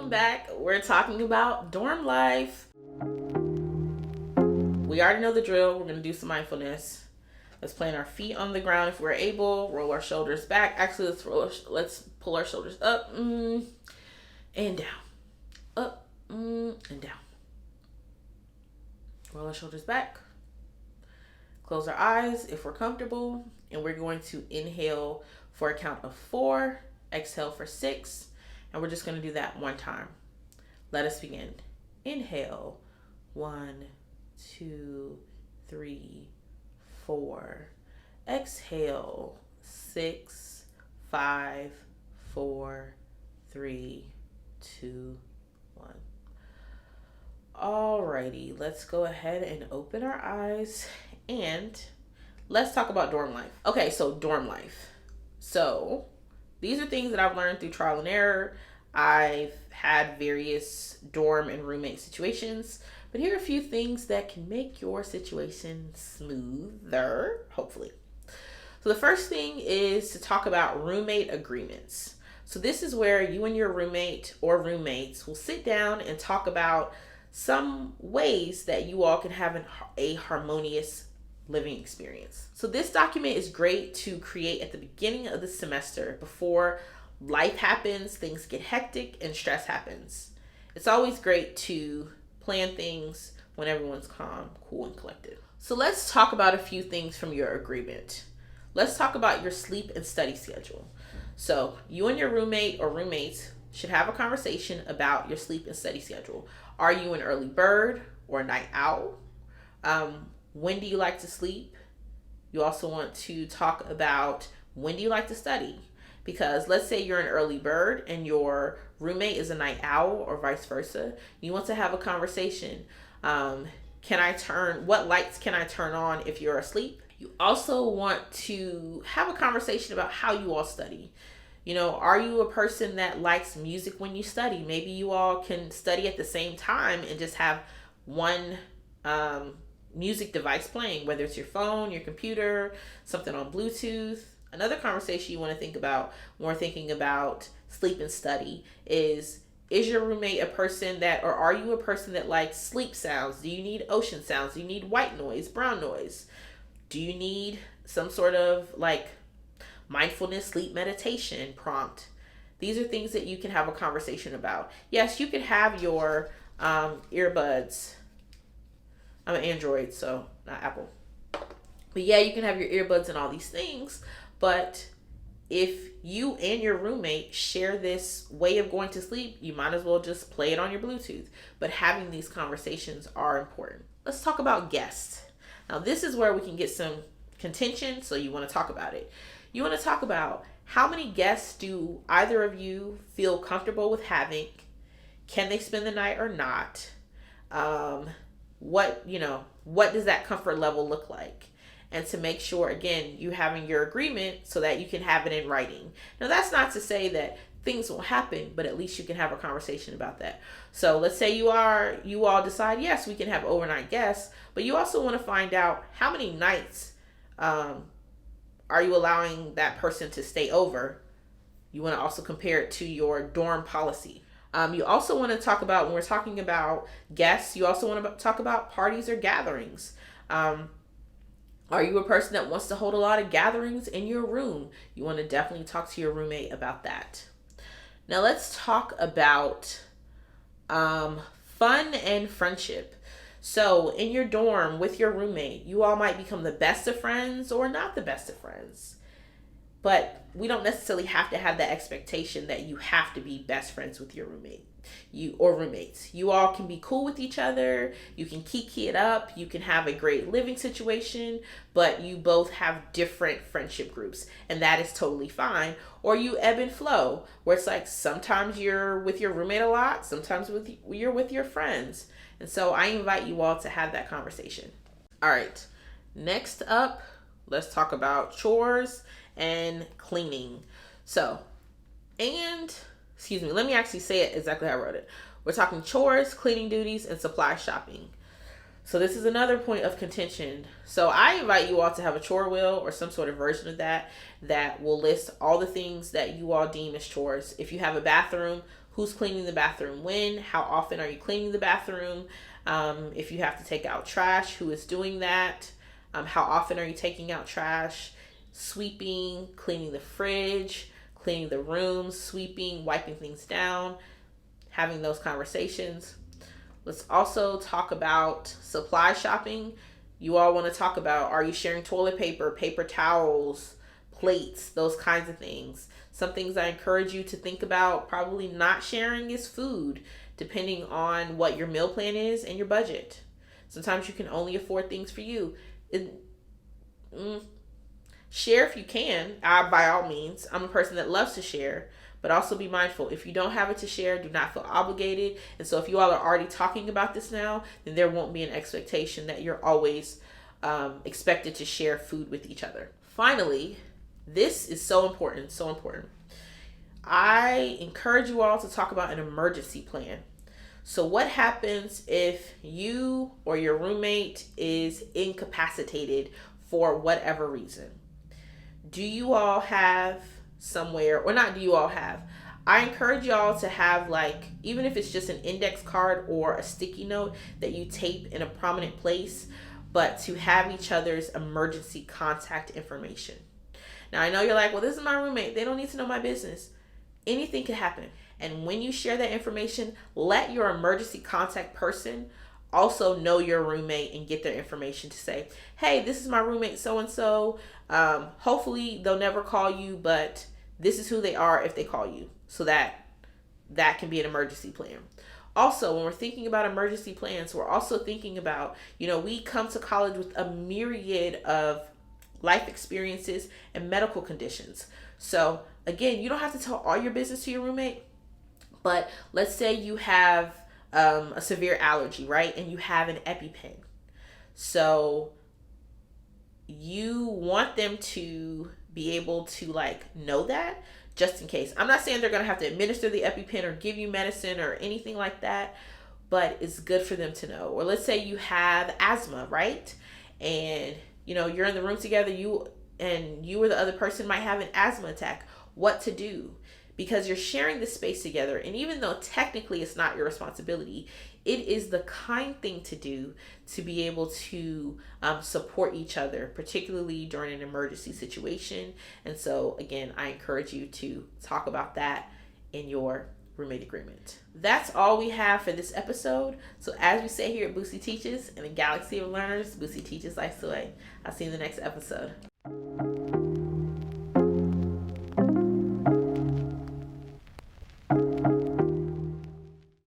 welcome back. We're talking about dorm life. We already know the drill. We're going to do some mindfulness. Let's plant our feet on the ground if we're able. Roll our shoulders back. Actually, let's pull our shoulders up and down. Up and down. Roll our shoulders back. Close our eyes if we're comfortable. And we're going to inhale for a count of 4. Exhale for 6. And we're just going to do that one time. Let us begin. Inhale. 1, 2, 3, 4. Exhale. 6, 5, 4, 3, 2, 1. Alrighty, let's go ahead and open our eyes and let's talk about dorm life. Okay, so dorm life. So these are things that I've learned through trial and error. I've had various dorm and roommate situations, but here are a few things that can make your situation smoother, hopefully. So the first thing is to talk about roommate agreements. So this is where you and your roommate or roommates will sit down and talk about some ways that you all can have a harmonious living experience. So this document is great to create at the beginning of the semester before life happens, things get hectic, and stress happens. It's always great to plan things when everyone's calm, cool, and collected. So let's talk about a few things from your agreement. Let's talk about your sleep and study schedule. So you and your roommate or roommates should have a conversation about your sleep and study schedule. Are you an early bird or a night owl? When do you like to sleep? You also want to talk about when do you like to study? Because let's say you're an early bird and your roommate is a night owl or vice versa. You want to have a conversation. What lights can I turn on if you're asleep? You also want to have a conversation about how you all study. You know, are you a person that likes music when you study? Maybe you all can study at the same time and just have one music device playing, whether it's your phone, your computer, something on Bluetooth. Another conversation you want to think about when we're thinking about sleep and study is your roommate a person that, or are you a person that likes sleep sounds? Do you need ocean sounds? Do you need white noise, brown noise? Do you need some sort of like mindfulness sleep meditation prompt? These are things that you can have a conversation about. Yes, you can have your earbuds. I'm an Android, so not Apple. But yeah, you can have your earbuds and all these things. But if you and your roommate share this way of going to sleep, you might as well just play it on your Bluetooth. But having these conversations are important. Let's talk about guests. Now, this is where we can get some contention, so you want to talk about it. You want to talk about how many guests do either of you feel comfortable with having? Can they spend the night or not? What does that comfort level look like? And to make sure, again, you having your agreement so that you can have it in writing. Now, that's not to say that things will happen, but at least you can have a conversation about that. So let's say you all decide, yes, we can have overnight guests, but you also want to find out how many nights are you allowing that person to stay over. You want to also compare it to your dorm policy. You also want to talk about, when we're talking about guests, you also want to talk about parties or gatherings. Are you a person that wants to hold a lot of gatherings in your room? You want to definitely talk to your roommate about that. Now let's talk about fun and friendship. So in your dorm with your roommate, you all might become the best of friends or not the best of friends. But we don't necessarily have to have that expectation that you have to be best friends with your roommate, or roommates. You all can be cool with each other. You can kiki it up. You can have a great living situation, but you both have different friendship groups, and that is totally fine. Or you ebb and flow, where it's like sometimes you're with your roommate a lot, sometimes you're with your friends. And so I invite you all to have that conversation. All right, next up, let's talk about chores and cleaning. Let me actually say it exactly how I wrote it. We're talking chores, cleaning duties, and supply shopping. So this is another point of contention. So I invite you all to have a chore wheel or some sort of version of that will list all the things that you all deem as chores. If you have a bathroom, who's cleaning the bathroom when, how often are you cleaning the bathroom, if you have to take out trash, who is doing that, how often are you taking out trash, sweeping, cleaning the fridge, cleaning the rooms, sweeping, wiping things down, having those conversations. Let's also talk about supply shopping. You all want to talk about, are you sharing toilet paper, paper towels, plates, those kinds of things. Some things I encourage you to think about probably not sharing is food, depending on what your meal plan is and your budget. Sometimes you can only afford things for you. Share if you can. By all means, I'm a person that loves to share, but also be mindful. If you don't have it to share, do not feel obligated. And so if you all are already talking about this now, then there won't be an expectation that you're always expected to share food with each other. Finally, this is so important, so important. I encourage you all to talk about an emergency plan. So what happens if you or your roommate is incapacitated for whatever reason? Do you all have somewhere, or not do you all have, I encourage y'all to have, like, even if it's just an index card or a sticky note that you tape in a prominent place, but to have each other's emergency contact information. Now, I know you're like, well, this is my roommate. They don't need to know my business. Anything could happen. And when you share that information, let your emergency contact person also know your roommate and get their information to say, hey, this is my roommate so-and-so. Hopefully they'll never call you, but this is who they are if they call you. So that can be an emergency plan. Also, when we're thinking about emergency plans, we're also thinking about, we come to college with a myriad of life experiences and medical conditions. So again, you don't have to tell all your business to your roommate, but let's say you have a severe allergy, right? And you have an EpiPen. So you want them to be able to know that, just in case. I'm not saying they're going to have to administer the EpiPen or give you medicine or anything like that, but it's good for them to know. Or let's say you have asthma, right? And you're in the room together, you or the other person might have an asthma attack. What to do? Because you're sharing the space together, and even though technically it's not your responsibility, it is the kind thing to do to be able to support each other, particularly during an emergency situation. And so again, I encourage you to talk about that in your roommate agreement. That's all we have for this episode. So as we say here at Boosie Teaches, in a galaxy of learners, Boosie Teaches Life's the way. I'll see you in the next episode.